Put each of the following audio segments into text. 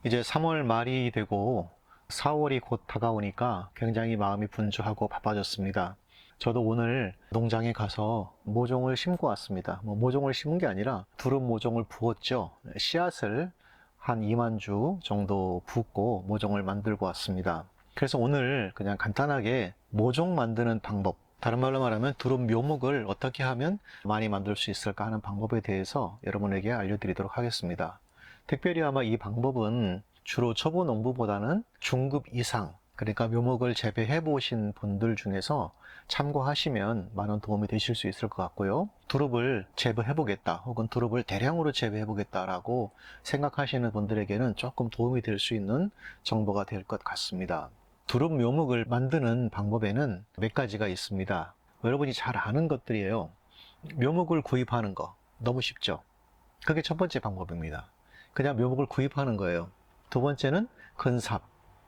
이제 3월 말이 되고 4월이 곧 다가오니까 굉장히 마음이 분주하고 바빠졌습니다. 저도 오늘 농장에 가서 모종을 심고 왔습니다. 모종을 심은 게 아니라 두릅 모종을 부었죠. 씨앗을 한 2만 주 정도 붓고 모종을 만들고 왔습니다. 그래서 오늘 그냥 간단하게 모종 만드는 방법, 다른 말로 말하면 두릅 묘목을 어떻게 하면 많이 만들 수 있을까 하는 방법에 대해서 여러분에게 알려드리도록 하겠습니다. 특별히 아마 이 방법은 주로 초보 농부보다는 중급 이상, 그러니까 묘목을 재배해 보신 분들 중에서 참고하시면 많은 도움이 되실 수 있을 것 같고요. 두릅을 재배해 보겠다, 혹은 두릅을 대량으로 재배해 보겠다라고 생각하시는 분들에게는 조금 도움이 될 수 있는 정보가 될 것 같습니다. 두릅 묘목을 만드는 방법에는 몇 가지가 있습니다. 여러분이 잘 아는 것들이에요. 묘목을 구입하는 거 너무 쉽죠? 그게 첫 번째 방법입니다. 그냥 묘목을 구입하는 거예요. 두 번째는 근삽,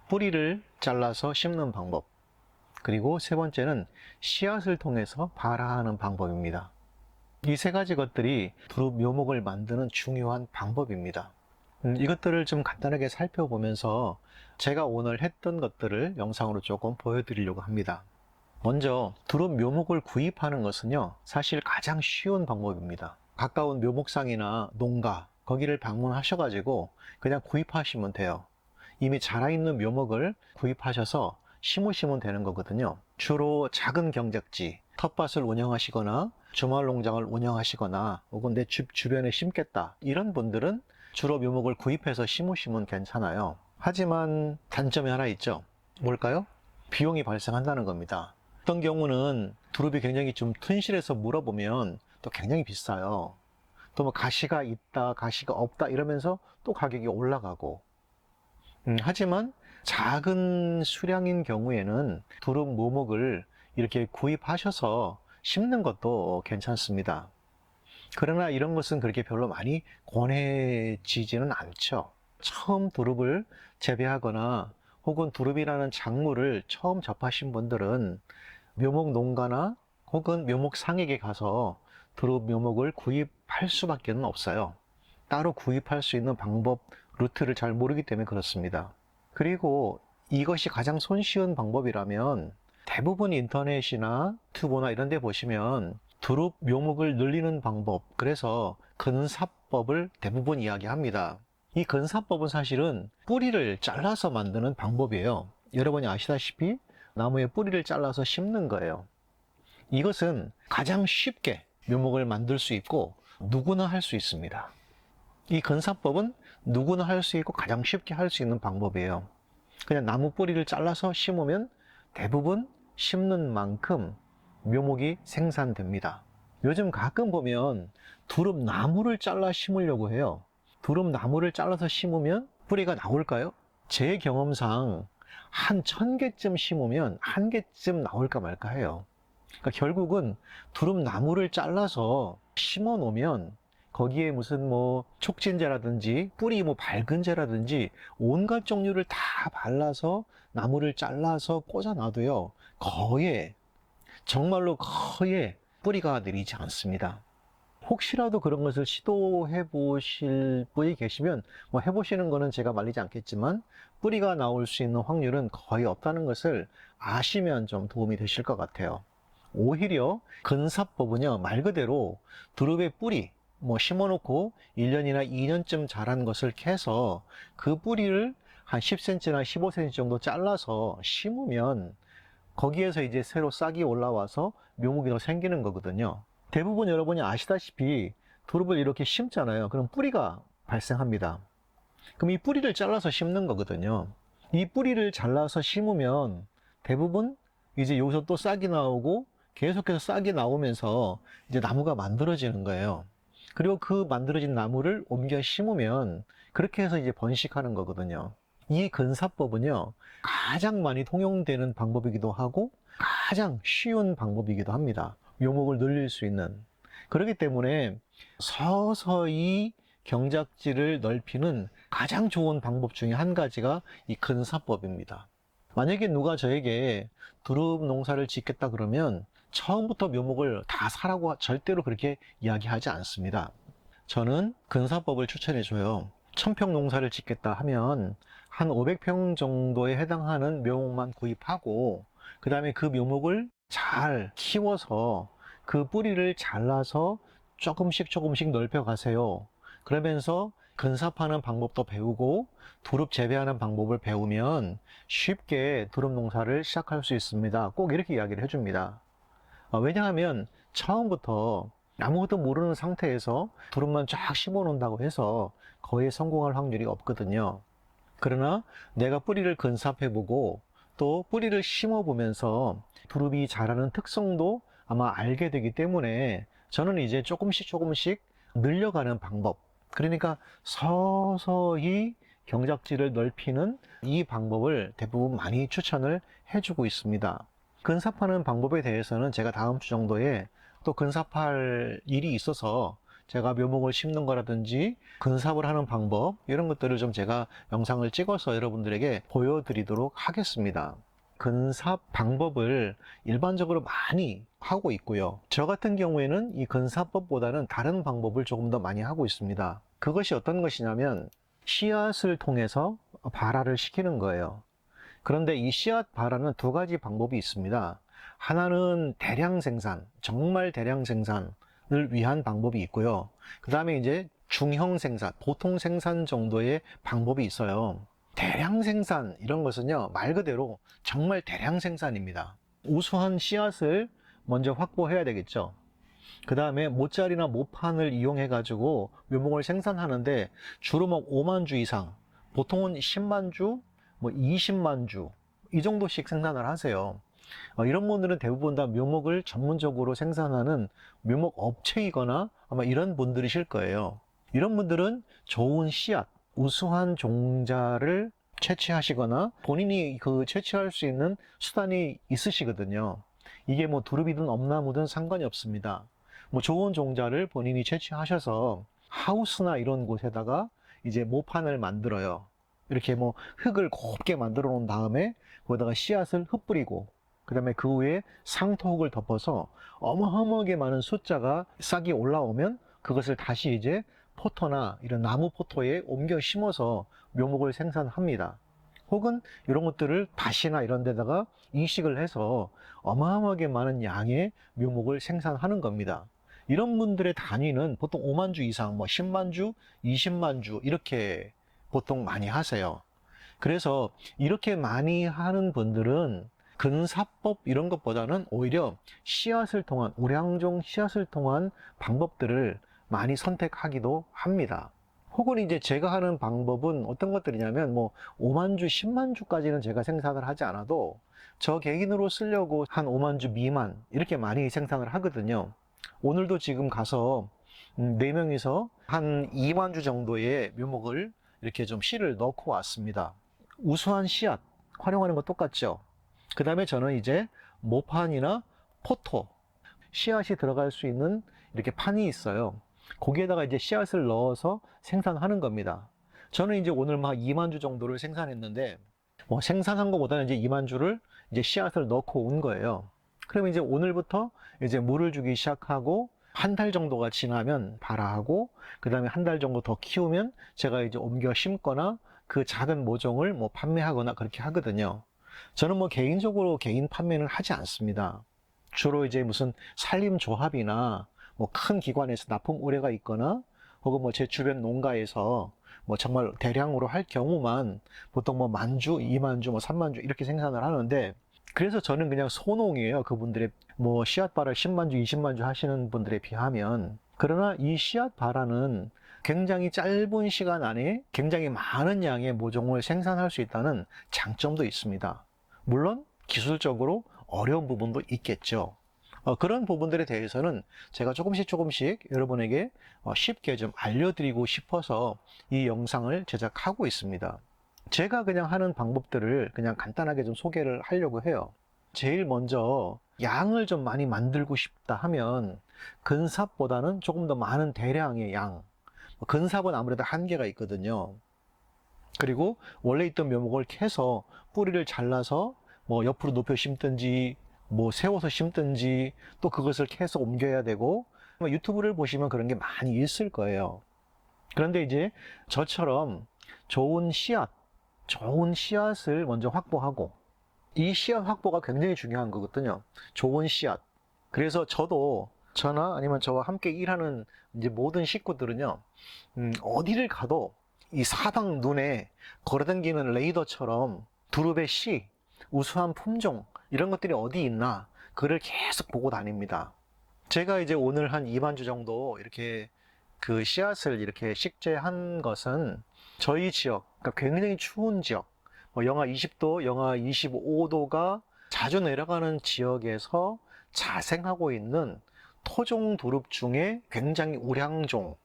뿌리를 잘라서 심는 방법. 그리고 세 번째는 씨앗을 통해서 발화하는 방법입니다. 이 세 가지 것들이 두릅 묘목을 만드는 중요한 방법입니다. 이것들을 좀 간단하게 살펴보면서 제가 오늘 했던 것들을 영상으로 조금 보여드리려고 합니다. 먼저 두릅 묘목을 구입하는 것은요, 사실 가장 쉬운 방법입니다. 가까운 묘목상이나 농가, 거기를 방문하셔가지고 그냥 구입하시면 돼요. 이미 자라있는 묘목을 구입하셔서 심으시면 되는 거거든요. 주로 작은 경작지, 텃밭을 운영하시거나 주말 농장을 운영하시거나 혹은 내 집 주변에 심겠다, 이런 분들은 주로 묘목을 구입해서 심으시면 괜찮아요. 하지만 단점이 하나 있죠. 뭘까요? 비용이 발생한다는 겁니다. 어떤 경우는 두릅이 굉장히 좀 튼실해서 물어보면 또 굉장히 비싸요. 또 뭐 가시가 있다, 가시가 없다 이러면서 또 가격이 올라가고. 하지만 작은 수량인 경우에는 두릅 묘목을 이렇게 구입하셔서 심는 것도 괜찮습니다. 그러나 이런 것은 그렇게 별로 많이 권해지지는 않죠. 처음 두릅을 재배하거나 혹은 두릅이라는 작물을 처음 접하신 분들은 묘목 농가나 혹은 묘목 상에게 가서 두릅 묘목을 구입할 수밖에 없어요. 따로 구입할 수 있는 방법, 루트를 잘 모르기 때문에 그렇습니다. 그리고 이것이 가장 손쉬운 방법이라면 대부분 인터넷이나 유튜브나 이런 데 보시면 두릅 묘목을 늘리는 방법, 그래서 근사법을 대부분 이야기합니다. 이 근사법은 사실은 뿌리를 잘라서 만드는 방법이에요. 여러분이 아시다시피 나무의 뿌리를 잘라서 심는 거예요. 이것은 가장 쉽게 묘목을 만들 수 있고 누구나 할 수 있습니다. 이 근사법은 누구나 할 수 있고 가장 쉽게 할 수 있는 방법이에요. 그냥 나무 뿌리를 잘라서 심으면 대부분 심는 만큼 묘목이 생산됩니다. 요즘 가끔 보면 두릅 나무를 잘라 심으려고 해요. 두릅 나무를 잘라서 심으면 뿌리가 나올까요? 제 경험상 한 1000개쯤 심으면 한 개쯤 나올까 말까 해요. 그러니까 결국은 두릅 나무를 잘라서 심어 놓으면 거기에 무슨 뭐 촉진제라든지 뿌리 뭐 밝은제라든지 온갖 종류를 다 발라서 나무를 잘라서 꽂아 놔도요, 정말로 거의 뿌리가 내리지 않습니다. 혹시라도 그런 것을 시도해 보실 분이 계시면 뭐 해보시는 거는 제가 말리지 않겠지만 뿌리가 나올 수 있는 확률은 거의 없다는 것을 아시면 좀 도움이 되실 것 같아요. 오히려 근사법은요, 말 그대로 두릅의 뿌리, 뭐 심어놓고 1년이나 2년쯤 자란 것을 캐서 그 뿌리를 한 10cm나 15cm 정도 잘라서 심으면 거기에서 이제 새로 싹이 올라와서 묘목이 더 생기는 거거든요. 대부분 여러분이 아시다시피 두릅을 이렇게 심잖아요. 그럼 뿌리가 발생합니다. 그럼 이 뿌리를 잘라서 심는 거거든요. 이 뿌리를 잘라서 심으면 대부분 이제 여기서 또 싹이 나오고 계속해서 싹이 나오면서 이제 나무가 만들어지는 거예요. 그리고 그 만들어진 나무를 옮겨 심으면 그렇게 해서 이제 번식하는 거거든요. 이 근사법은요, 가장 많이 통용되는 방법이기도 하고 가장 쉬운 방법이기도 합니다. 묘목을 늘릴 수 있는. 그렇기 때문에 서서히 경작지를 넓히는 가장 좋은 방법 중에 한 가지가 이 근사법입니다. 만약에 누가 저에게 두릅 농사를 짓겠다 그러면 처음부터 묘목을 다 사라고 절대로 그렇게 이야기하지 않습니다. 저는 근사법을 추천해 줘요. 1000평 농사를 짓겠다 하면 한 500평 정도에 해당하는 묘목만 구입하고, 그 다음에 그 묘목을 잘 키워서 그 뿌리를 잘라서 조금씩 조금씩 넓혀 가세요. 그러면서 근삽하는 방법도 배우고 두릅 재배하는 방법을 배우면 쉽게 두릅 농사를 시작할 수 있습니다. 꼭 이렇게 이야기를 해줍니다. 왜냐하면 처음부터 아무것도 모르는 상태에서 두릅만 쫙 심어 놓는다고 해서 거의 성공할 확률이 없거든요. 그러나 내가 뿌리를 근삽해보고 또 뿌리를 심어보면서 두릅이 자라는 특성도 아마 알게 되기 때문에 저는 이제 조금씩 조금씩 늘려가는 방법, 그러니까 서서히 경작지를 넓히는 이 방법을 대부분 많이 추천을 해주고 있습니다. 근삽하는 방법에 대해서는 제가 다음 주 정도에 또 근삽할 일이 있어서 제가 묘목을 심는 거라든지 근삽을 하는 방법, 이런 것들을 좀 제가 영상을 찍어서 여러분들에게 보여드리도록 하겠습니다. 근삽 방법을 일반적으로 많이 하고 있고요. 저 같은 경우에는 이 근삽법보다는 다른 방법을 조금 더 많이 하고 있습니다. 그것이 어떤 것이냐면 씨앗을 통해서 발화를 시키는 거예요. 그런데 이 씨앗 발화는 두 가지 방법이 있습니다. 하나는 대량 생산, 정말 대량 생산을 위한 방법이 있고요. 그 다음에 이제 중형 생산, 보통 생산 정도의 방법이 있어요. 대량 생산 이런 것은요, 말 그대로 정말 대량 생산입니다. 우수한 씨앗을 먼저 확보해야 되겠죠. 그 다음에 모짜리나 모판을 이용해 가지고 묘목을 생산하는데 주로 뭐 5만 주 이상, 보통은 10만 주, 뭐 20만 주 이 정도씩 생산을 하세요. 이런 분들은 대부분 다 묘목을 전문적으로 생산하는 묘목 업체이거나 아마 이런 분들이실 거예요. 이런 분들은 좋은 씨앗, 우수한 종자를 채취하시거나 본인이 그 채취할 수 있는 수단이 있으시거든요. 이게 뭐 두릅이든 엄나무든 상관이 없습니다. 뭐 좋은 종자를 본인이 채취하셔서 하우스나 이런 곳에다가 이제 모판을 만들어요. 이렇게 뭐 흙을 곱게 만들어 놓은 다음에 거기다가 씨앗을 흩뿌리고, 그 다음에 그 위에 상토흙을 덮어서 어마어마하게 많은 숫자가 싹이 올라오면 그것을 다시 이제 포토나 이런 나무 포토에 옮겨 심어서 묘목을 생산합니다. 혹은 이런 것들을 밭이나 이런 데다가 이식을 해서 어마어마하게 많은 양의 묘목을 생산하는 겁니다. 이런 분들의 단위는 보통 5만 주 이상, 뭐 10만 주, 20만 주 이렇게 보통 많이 하세요. 그래서 이렇게 많이 하는 분들은 근사법 이런 것보다는 오히려 씨앗을 통한, 우량종 씨앗을 통한 방법들을 많이 선택하기도 합니다. 혹은 이제 제가 하는 방법은 어떤 것들이냐면 뭐 5만 주, 10만 주까지는 제가 생산을 하지 않아도 저 개인으로 쓰려고 한 5만 주 미만 이렇게 많이 생산을 하거든요. 오늘도 지금 가서 4명이서 한 2만 주 정도의 묘목을 이렇게 좀 씨를 넣고 왔습니다. 우수한 씨앗 활용하는 거 똑같죠. 그 다음에 저는 이제 모판이나 포토, 씨앗이 들어갈 수 있는 이렇게 판이 있어요. 거기에다가 이제 씨앗을 넣어서 생산하는 겁니다. 저는 이제 오늘 막 2만 주 정도를 생산했는데, 뭐 생산한 것보다는 이제 2만 주를 이제 씨앗을 넣고 온 거예요. 그러면 이제 오늘부터 이제 물을 주기 시작하고 한 달 정도가 지나면 발화하고, 그 다음에 한 달 정도 더 키우면 제가 이제 옮겨 심거나 그 작은 모종을 뭐 판매하거나 그렇게 하거든요. 저는 뭐 개인적으로 개인 판매는 하지 않습니다. 주로 이제 무슨 산림조합이나 뭐 큰 기관에서 납품 의뢰가 있거나 혹은 뭐 제 주변 농가에서 뭐 정말 대량으로 할 경우만 보통 뭐 만 주, 2만 주, 뭐 3만 주 이렇게 생산을 하는데, 그래서 저는 그냥 소농이에요. 그분들의 뭐 씨앗 발화 10만 주, 20만 주 하시는 분들에 비하면. 그러나 이 씨앗 발화는 굉장히 짧은 시간 안에 굉장히 많은 양의 모종을 생산할 수 있다는 장점도 있습니다. 물론 기술적으로 어려운 부분도 있겠죠. 그런 부분들에 대해서는 제가 조금씩 여러분에게 쉽게 좀 알려드리고 싶어서 이 영상을 제작하고 있습니다. 제가 그냥 하는 방법들을 그냥 간단하게 좀 소개를 하려고 해요. 제일 먼저 양을 좀 많이 만들고 싶다 하면 근삽보다는 조금 더 많은 대량의 양, 근삽은 아무래도 한계가 있거든요. 그리고 원래 있던 묘목을 캐서 뿌리를 잘라서 뭐 옆으로 높여 심든지 뭐 세워서 심든지 또 그것을 캐서 옮겨야 되고, 유튜브를 보시면 그런 게 많이 있을 거예요. 그런데 이제 저처럼 좋은 씨앗을 먼저 확보하고, 이 씨앗 확보가 굉장히 중요한 거거든요. 좋은 씨앗. 그래서 저나 아니면 저와 함께 일하는 이제 모든 식구들은요, 어디를 가도 이 사방 눈에 걸어다니는 레이더처럼 두릅의 씨, 우수한 품종, 이런 것들이 어디 있나, 그를 계속 보고 다닙니다. 제가 이제 오늘 한 2만 주 정도 이렇게 그 씨앗을 이렇게 식재한 것은 저희 지역, 그러니까 굉장히 추운 지역, 영하 20도, 영하 25도가 자주 내려가는 지역에서 자생하고 있는 토종 두릅 중에 굉장히 우량종,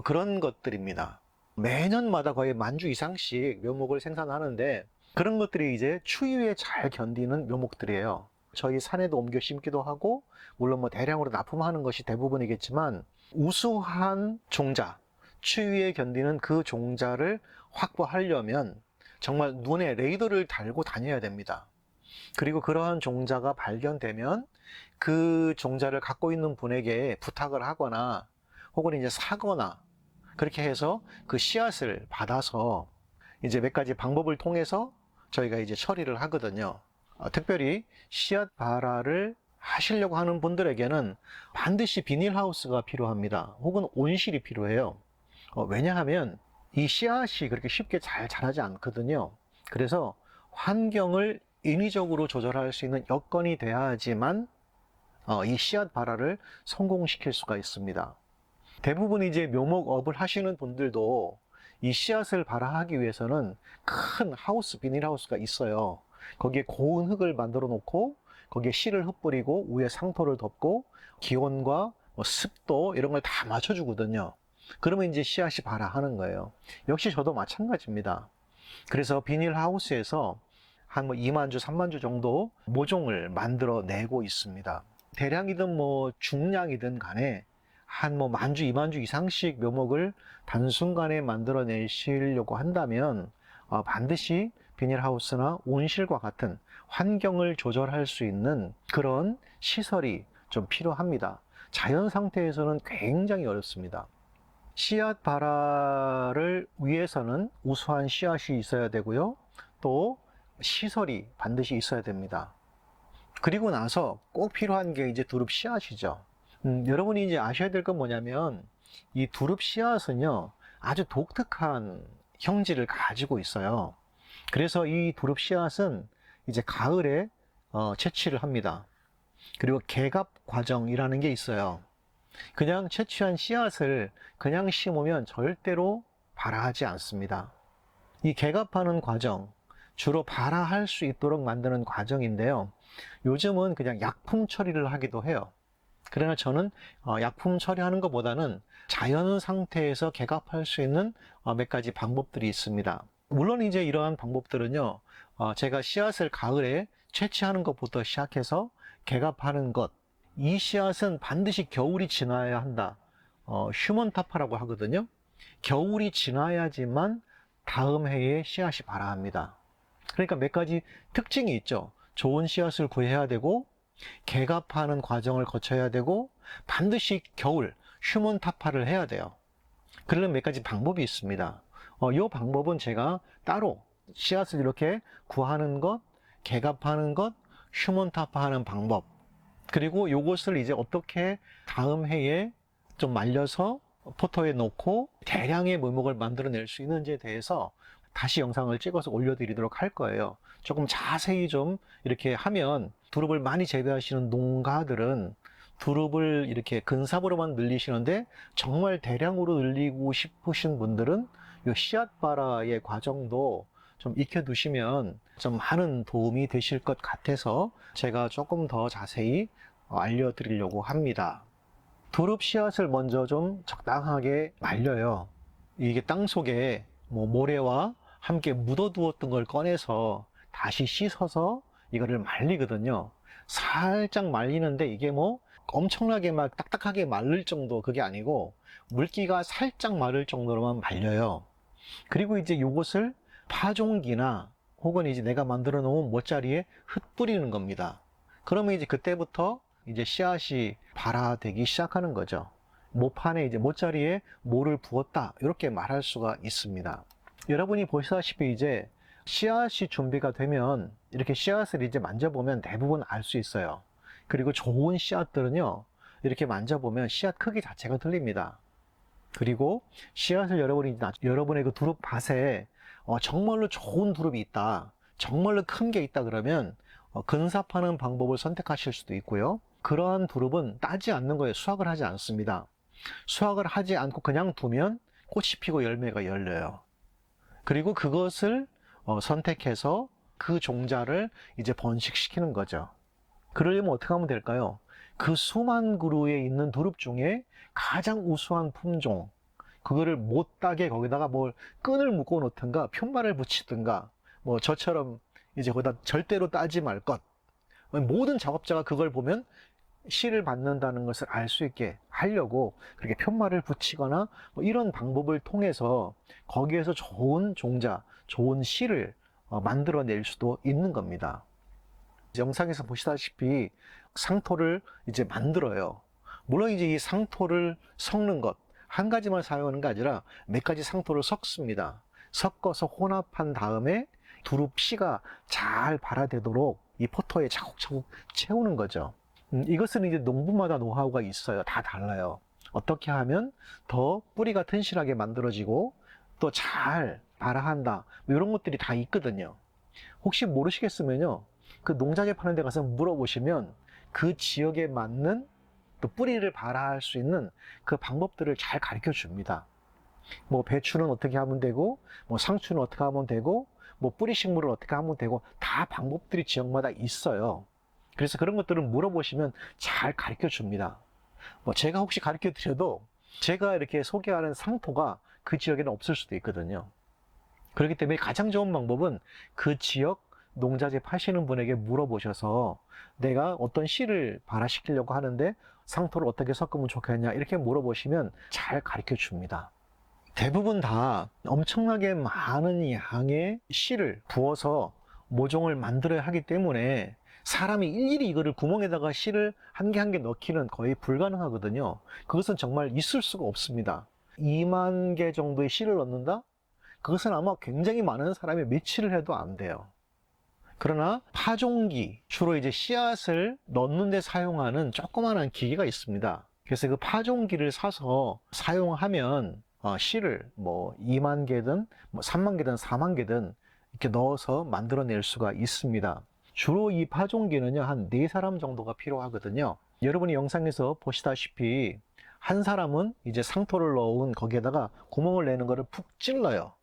그런 것들입니다. 매년마다 거의 10,000주 이상씩 묘목을 생산하는데, 그런 것들이 이제 추위에 잘 견디는 묘목들이에요. 저희 산에도 옮겨 심기도 하고, 물론 뭐 대량으로 납품하는 것이 대부분이겠지만, 우수한 종자, 추위에 견디는 그 종자를 확보하려면 정말 눈에 레이더를 달고 다녀야 됩니다. 그리고 그러한 종자가 발견되면 그 종자를 갖고 있는 분에게 부탁을 하거나 혹은 이제 사거나, 그렇게 해서 그 씨앗을 받아서 이제 몇 가지 방법을 통해서 저희가 이제 처리를 하거든요. 특별히 씨앗 발화를 하시려고 하는 분들에게는 반드시 비닐하우스가 필요합니다. 혹은 온실이 필요해요. 왜냐하면 이 씨앗이 그렇게 쉽게 잘 자라지 않거든요. 그래서 환경을 인위적으로 조절할 수 있는 여건이 돼야지만 이 씨앗 발화를 성공시킬 수가 있습니다. 대부분 이제 묘목업을 하시는 분들도 이 씨앗을 발화하기 위해서는 큰 하우스, 비닐하우스가 있어요. 거기에 고운 흙을 만들어 놓고 거기에 씨를 흩뿌리고 위에 상토를 덮고 기온과 습도 이런 걸 다 맞춰주거든요. 그러면 이제 씨앗이 발화하는 거예요. 역시 저도 마찬가지입니다. 그래서 비닐하우스에서 한 2만 주, 3만 주 정도 모종을 만들어 내고 있습니다. 대량이든 중량이든 간에 한 10,000주, 2만 주 이상씩 묘목을 단순간에 만들어 내시려고 한다면 반드시 비닐하우스나 온실과 같은 환경을 조절할 수 있는 그런 시설이 좀 필요합니다. 자연 상태에서는 굉장히 어렵습니다. 씨앗 발화를 위해서는 우수한 씨앗이 있어야 되고요. 또 시설이 반드시 있어야 됩니다. 그리고 나서 꼭 필요한 게 이제 두릅 씨앗이죠. 여러분이 이제 아셔야 될 건 뭐냐면 이 두릅 씨앗은요, 아주 독특한 형질을 가지고 있어요. 그래서 이 두릅 씨앗은 이제 가을에 채취를 합니다. 그리고 개갑 과정이라는 게 있어요. 그냥 채취한 씨앗을 그냥 심으면 절대로 발화하지 않습니다. 이 개갑하는 과정, 주로 발화할 수 있도록 만드는 과정인데요. 요즘은 그냥 약품 처리를 하기도 해요. 그러나 저는 약품 처리하는 것보다는 자연 상태에서 개갑할 수 있는 몇 가지 방법들이 있습니다. 물론 이제 이러한 방법들은요, 제가 씨앗을 가을에 채취하는 것부터 시작해서 개갑하는 것, 이 씨앗은 반드시 겨울이 지나야 한다. 휴먼 타파라고 하거든요. 겨울이 지나야지만 다음 해에 씨앗이 발화합니다. 그러니까 몇 가지 특징이 있죠. 좋은 씨앗을 구해야 되고, 개갑하는 과정을 거쳐야 되고, 반드시 겨울 휴먼 타파를 해야 돼요. 그러려면 몇 가지 방법이 있습니다. 이 방법은 제가 따로 씨앗을 이렇게 구하는 것, 개갑하는 것, 휴먼 타파하는 방법, 그리고 이것을 이제 어떻게 다음 해에 좀 말려서 포토에 놓고 대량의 묘목을 만들어낼 수 있는지에 대해서 다시 영상을 찍어서 올려드리도록 할 거예요. 조금 자세히 좀 이렇게 하면 두릅을 많이 재배하시는 농가들은 두릅을 이렇게 근삽으로만 늘리시는데 정말 대량으로 늘리고 싶으신 분들은 이 씨앗 발화의 과정도 좀 익혀두시면 좀 많은 도움이 되실 것 같아서 제가 조금 더 자세히 알려드리려고 합니다. 두릅 씨앗을 먼저 좀 적당하게 말려요. 이게 땅 속에 모래와 함께 묻어두었던 걸 꺼내서 다시 씻어서 이거를 말리거든요. 살짝 말리는데 이게 엄청나게 막 딱딱하게 마를 정도 그게 아니고 물기가 살짝 마를 정도로만 말려요. 그리고 이제 요것을 파종기나 혹은 이제 내가 만들어 놓은 모짜리에 흩뿌리는 겁니다. 그러면 이제 그때부터 이제 씨앗이 발화되기 시작하는 거죠. 모판에 이제 모자리에 모를 부었다 이렇게 말할 수가 있습니다. 여러분이 보시다시피 이제 씨앗이 준비가 되면 이렇게 씨앗을 이제 만져보면 대부분 알 수 있어요. 그리고 좋은 씨앗들은요, 이렇게 만져보면 씨앗 크기 자체가 틀립니다. 그리고 씨앗을 여러분의 그 두릅밭에 정말로 좋은 두릅이 있다, 정말로 큰 게 있다 그러면 근삽하는 방법을 선택하실 수도 있고요. 그러한 두릅은 따지 않는 거예요. 수확을 하지 않습니다. 수확을 하지 않고 그냥 두면 꽃이 피고 열매가 열려요. 그리고 그것을 선택해서 그 종자를 이제 번식시키는 거죠. 그러려면 어떻게 하면 될까요? 그 수만 그루에 있는 두릅 중에 가장 우수한 품종, 그거를 못 따게 거기다가 뭘 끈을 묶어 놓든가 편말을 붙이든가, 뭐 저처럼 이제 거기다 절대로 따지 말 것. 모든 작업자가 그걸 보면 씨를 받는다는 것을 알 수 있게 하려고 그렇게 편말을 붙이거나 뭐 이런 방법을 통해서 거기에서 좋은 종자, 좋은 씨를 만들어낼 수도 있는 겁니다. 영상에서 보시다시피 상토를 이제 만들어요. 물론 이제 이 상토를 섞는 것, 한 가지만 사용하는 게 아니라 몇 가지 상토를 섞습니다. 섞어서 혼합한 다음에 두릅 씨가 잘 발화되도록 이 포터에 차곡차곡 채우는 거죠. 이것은 이제 농부마다 노하우가 있어요. 다 달라요. 어떻게 하면 더 뿌리가 튼실하게 만들어지고 또 잘 발화한다, 뭐 이런 것들이 다 있거든요. 혹시 모르시겠으면요, 그 농장에 파는 데 가서 물어보시면 그 지역에 맞는 또 뿌리를 발화할 수 있는 그 방법들을 잘 가르쳐 줍니다. 뭐 배추는 어떻게 하면 되고, 뭐 상추는 어떻게 하면 되고, 뭐 뿌리 식물을 어떻게 하면 되고, 다 방법들이 지역마다 있어요. 그래서 그런 것들을 물어보시면 잘 가르쳐 줍니다. 뭐 제가 혹시 가르쳐 드려도 제가 이렇게 소개하는 상토가 그 지역에는 없을 수도 있거든요. 그렇기 때문에 가장 좋은 방법은 그 지역 농자재 파시는 분에게 물어보셔서 내가 어떤 씨를 발화시키려고 하는데 상토를 어떻게 섞으면 좋겠냐 이렇게 물어보시면 잘 가르쳐 줍니다. 대부분 다 엄청나게 많은 양의 씨를 부어서 모종을 만들어야 하기 때문에 사람이 일일이 이거를 구멍에다가 씨를 한 개 한 개 넣기는 거의 불가능하거든요. 그것은 정말 있을 수가 없습니다. 2만 개 정도의 씨를 넣는다? 그것은 아마 굉장히 많은 사람이 며칠을 해도 안 돼요. 그러나 파종기, 주로 이제 씨앗을 넣는 데 사용하는 조그마한 기계가 있습니다. 그래서 그 파종기를 사서 사용하면 씨를 뭐 2만 개든 뭐 3만 개든 4만 개든 이렇게 넣어서 만들어낼 수가 있습니다. 주로 이 파종기는요, 한 4사람 정도가 필요하거든요. 여러분이 영상에서 보시다시피 한 사람은 이제 상토를 넣은 거기에다가 구멍을 내는 거를 푹 찔러요.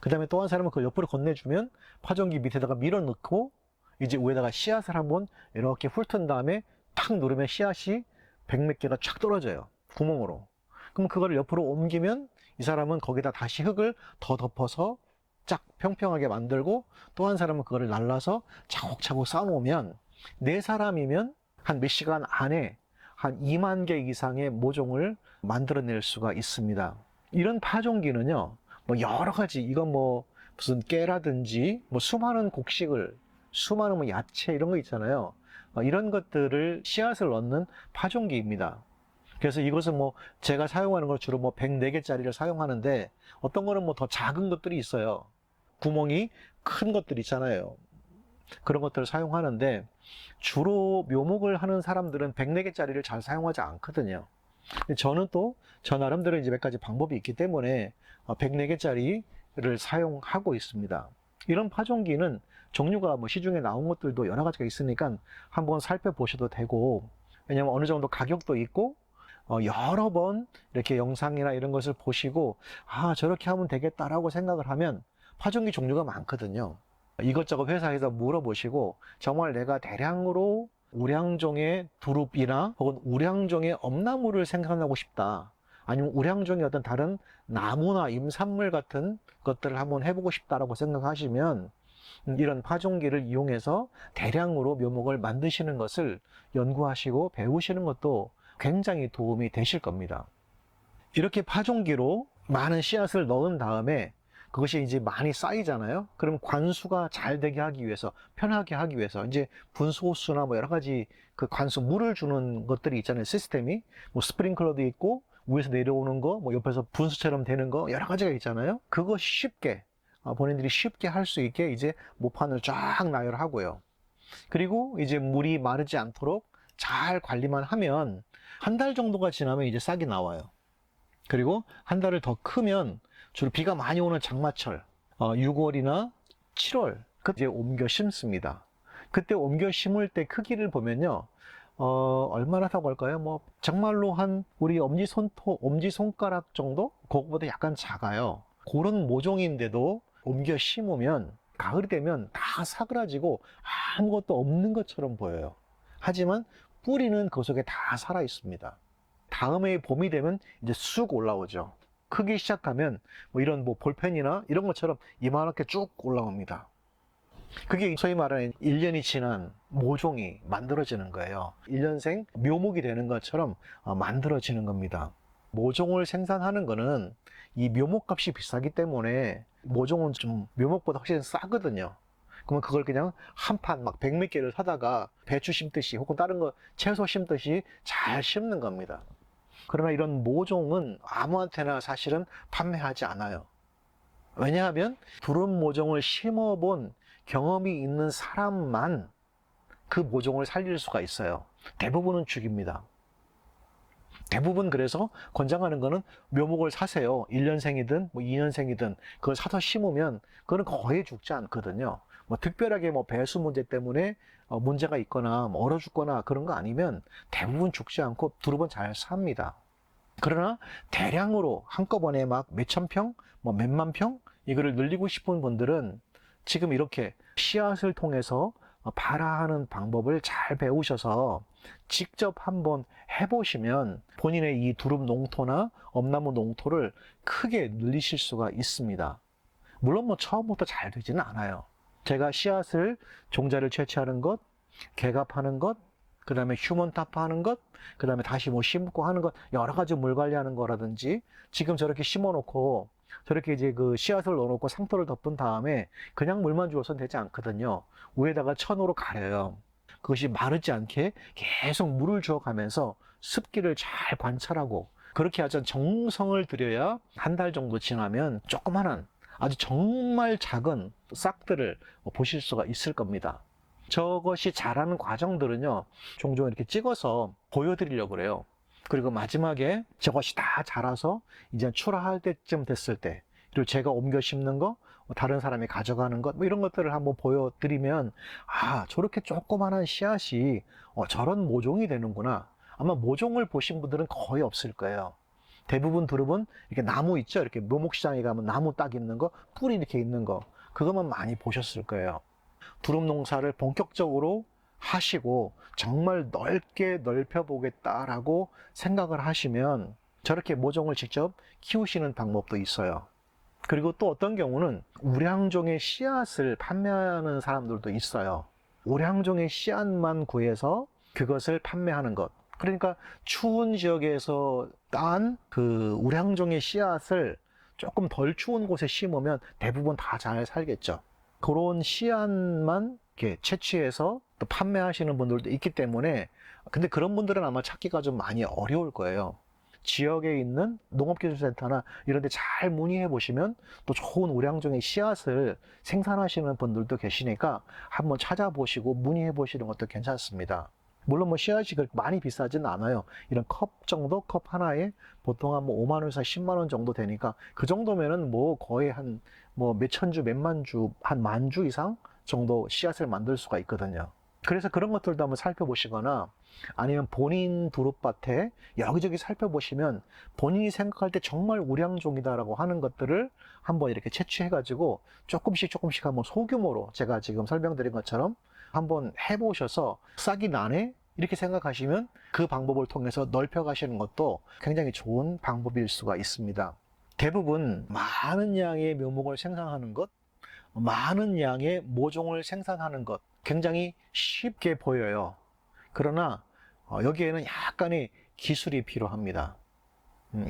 그 다음에 또 한 사람은 그걸 옆으로 건네주면 파종기 밑에다가 밀어 넣고 이제 위에다가 씨앗을 한번 이렇게 훑은 다음에 팍 누르면 씨앗이 100몇 개가 쫙 떨어져요. 구멍으로. 그럼 그거를 옆으로 옮기면 이 사람은 거기다 다시 흙을 더 덮어서 쫙 평평하게 만들고, 또 한 사람은 그거를 날라서 차곡차곡 쌓아놓으면 4사람이면 한 몇 시간 안에 한 2만 개 이상의 모종을 만들어낼 수가 있습니다. 이런 파종기는요, 뭐 여러 가지, 이건 뭐 무슨 깨라든지 뭐 수많은 곡식을, 수많은 뭐 야채 이런 거 있잖아요. 이런 것들을 씨앗을 넣는 파종기입니다. 그래서 이것은 뭐 제가 사용하는 걸 주로 뭐 104개짜리를 사용하는데 어떤 거는 뭐 더 작은 것들이 있어요. 구멍이 큰 것들 있잖아요. 그런 것들을 사용하는데 주로 묘목을 하는 사람들은 104개짜리를 잘 사용하지 않거든요. 저는 또 저 나름대로 이제 몇 가지 방법이 있기 때문에 104개짜리를 사용하고 있습니다. 이런 파종기는 종류가 뭐 시중에 나온 것들도 여러 가지가 있으니까 한번 살펴보셔도 되고, 왜냐면 어느 정도 가격도 있고 여러 번 이렇게 영상이나 이런 것을 보시고 저렇게 하면 되겠다라고 생각을 하면 파종기 종류가 많거든요. 이것저것 회사에서 물어보시고 정말 내가 대량으로 우량종의 두릅이나 혹은 우량종의 엄나무를 생산하고 싶다, 아니면 우량종의 어떤 다른 나무나 임산물 같은 것들을 한번 해보고 싶다라고 생각하시면 이런 파종기를 이용해서 대량으로 묘목을 만드시는 것을 연구하시고 배우시는 것도 굉장히 도움이 되실 겁니다. 이렇게 파종기로 많은 씨앗을 넣은 다음에 그것이 이제 많이 쌓이잖아요. 그럼 관수가 잘 되게 하기 위해서, 편하게 하기 위해서 이제 분소호수나 뭐 여러 가지 그 관수, 물을 주는 것들이 있잖아요. 시스템이 뭐 스프링클러도 있고 위에서 내려오는 거, 뭐 옆에서 분수처럼 되는 거 여러 가지가 있잖아요. 그거 쉽게 본인들이 쉽게 할 수 있게 이제 모판을 쫙 나열하고요. 그리고 이제 물이 마르지 않도록 잘 관리만 하면 한 달 정도가 지나면 이제 싹이 나와요. 그리고 한 달을 더 크면 주로 비가 많이 오는 장마철 6월이나 7월 그때 옮겨 심습니다. 그때 옮겨 심을 때 크기를 보면요, 얼마나 타고 할까요? 뭐 정말로 한 우리 엄지손가락 정도? 그거보다 약간 작아요. 그런 모종인데도 옮겨 심으면 가을이 되면 다 사그라지고 아무것도 없는 것처럼 보여요. 하지만 뿌리는 그 속에 다 살아 있습니다. 다음에 봄이 되면 이제 쑥 올라오죠. 크기 시작하면 뭐 이런 뭐 볼펜이나 이런 것처럼 이만하게 쭉 올라옵니다. 그게 소위 말하는 1년이 지난 모종이 만들어지는 거예요. 1년생 묘목이 되는 것처럼 만들어지는 겁니다. 모종을 생산하는 거는 이 묘목값이 비싸기 때문에 모종은 좀 묘목보다 훨씬 싸거든요. 그러면 그걸 그냥 한 판 막 100몇 개를 사다가 배추 심듯이 혹은 다른 거 채소 심듯이 잘 심는 겁니다. 그러나 이런 모종은 아무한테나 사실은 판매하지 않아요. 왜냐하면 두릅 모종을 심어본 경험이 있는 사람만 그 모종을 살릴 수가 있어요. 대부분은 죽입니다. 대부분 그래서 권장하는 거는 묘목을 사세요. 1년생이든 뭐 2년생이든 그걸 사서 심으면 그거는 거의 죽지 않거든요. 뭐 특별하게 뭐 배수 문제 때문에 문제가 있거나 뭐 얼어 죽거나 그런 거 아니면 대부분 죽지 않고 두릅은 잘 삽니다. 그러나 대량으로 한꺼번에 막 몇천 평, 뭐 몇만 평 이거를 늘리고 싶은 분들은 지금 이렇게 씨앗을 통해서 발화하는 방법을 잘 배우셔서 직접 한번 해보시면 본인의 이 두릅 농토나 엄나무 농토를 크게 늘리실 수가 있습니다. 물론 뭐 처음부터 잘 되지는 않아요. 제가 씨앗을 종자를 채취하는 것, 개갑하는 것, 그 다음에 휴먼 타파하는 것, 그 다음에 다시 뭐 심고 하는 것, 여러 가지 물 관리하는 거라든지, 지금 저렇게 심어 놓고 저렇게 이제 그 씨앗을 넣어 놓고 상토를 덮은 다음에 그냥 물만 주어서는 되지 않거든요. 위에다가 천으로 가려요. 그것이 마르지 않게 계속 물을 주어 가면서 습기를 잘 관찰하고, 그렇게 하여튼 정성을 들여야 한 달 정도 지나면 조그마한 아주 정말 작은 싹들을 보실 수가 있을 겁니다. 저것이 자라는 과정들은요, 종종 이렇게 찍어서 보여드리려고 그래요. 그리고 마지막에 저것이 다 자라서 이제 출하할 때쯤 됐을 때, 그리고 제가 옮겨 심는 거, 다른 사람이 가져가는 것, 뭐 이런 것들을 한번 보여드리면, 아, 저렇게 조그만한 씨앗이 저런 모종이 되는구나. 아마 모종을 보신 분들은 거의 없을 거예요. 대부분 두릅은 이렇게 나무 있죠? 이렇게 묘목시장에 가면 나무 딱 있는 거, 뿌리 이렇게 있는 거, 그것만 많이 보셨을 거예요. 두릅 농사를 본격적으로 하시고 정말 넓게 넓혀보겠다라고 생각을 하시면 저렇게 모종을 직접 키우시는 방법도 있어요. 그리고 또 어떤 경우는 우량종의 씨앗을 판매하는 사람들도 있어요. 우량종의 씨앗만 구해서 그것을 판매하는 것. 그러니까 추운 지역에서 딴 그 우량종의 씨앗을 조금 덜 추운 곳에 심으면 대부분 다 잘 살겠죠. 그런 씨앗만 이렇게 채취해서 또 판매하시는 분들도 있기 때문에, 근데 그런 분들은 아마 찾기가 좀 많이 어려울 거예요. 지역에 있는 농업기술센터나 이런 데 잘 문의해 보시면 또 좋은 우량종의 씨앗을 생산하시는 분들도 계시니까 한번 찾아보시고 문의해 보시는 것도 괜찮습니다. 물론 뭐 씨앗이 그렇게 많이 비싸지는 않아요. 이런 컵 정도, 컵 하나에 보통 한 뭐 5만 원에서 10만 원 정도 되니까 그 정도면은 뭐 거의 한 뭐 몇천 주, 몇만 주, 한 만 주 이상 정도 씨앗을 만들 수가 있거든요. 그래서 그런 것들도 한번 살펴보시거나 아니면 본인 두릅밭에 여기저기 살펴보시면 본인이 생각할 때 정말 우량종이다라고 하는 것들을 한번 이렇게 채취해가지고 조금씩 한번 소규모로 제가 지금 설명드린 것처럼 한번 해보셔서 싹이 나네? 이렇게 생각하시면 그 방법을 통해서 넓혀가시는 것도 굉장히 좋은 방법일 수가 있습니다. 대부분 많은 양의 묘목을 생산하는 것, 많은 양의 모종을 생산하는 것 굉장히 쉽게 보여요. 그러나 여기에는 약간의 기술이 필요합니다.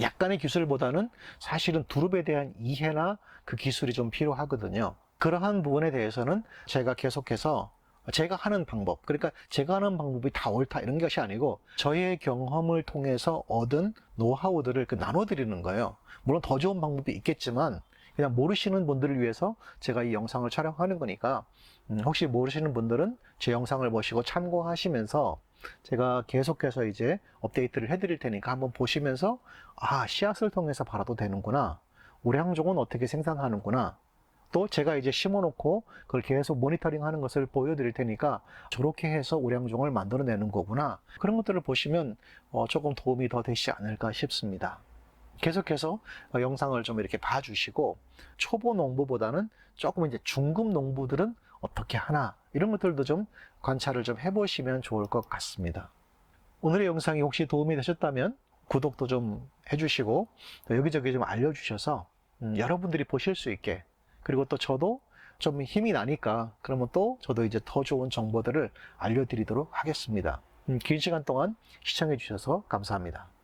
약간의 기술보다는 사실은 두릅에 대한 이해나 그 기술이 좀 필요하거든요. 그러한 부분에 대해서는 제가 계속해서 제가 하는 방법, 그러니까 제가 하는 방법이 다 옳다 이런 것이 아니고 저의 경험을 통해서 얻은 노하우들을 나눠드리는 거예요. 물론 더 좋은 방법이 있겠지만 그냥 모르시는 분들을 위해서 제가 이 영상을 촬영하는 거니까 혹시 모르시는 분들은 제 영상을 보시고 참고하시면서 제가 계속해서 이제 업데이트를 해드릴 테니까 한번 보시면서 아, 씨앗을 통해서 팔아도 되는구나. 우량종은 어떻게 생산하는구나. 또 제가 이제 심어놓고 그걸 계속 모니터링 하는 것을 보여드릴 테니까 저렇게 해서 우량종을 만들어내는 거구나. 그런 것들을 보시면 조금 도움이 더 되시지 않을까 싶습니다. 계속해서 영상을 좀 이렇게 봐주시고 초보 농부보다는 조금 이제 중급 농부들은 어떻게 하나 이런 것들도 좀 관찰을 좀 해보시면 좋을 것 같습니다. 오늘의 영상이 혹시 도움이 되셨다면 구독도 좀 해주시고 여기저기 좀 알려주셔서 여러분들이 보실 수 있게 그리고 또 저도 좀 힘이 나니까 그러면 또 저도 이제 더 좋은 정보들을 알려드리도록 하겠습니다. 긴 시간 동안 시청해 주셔서 감사합니다.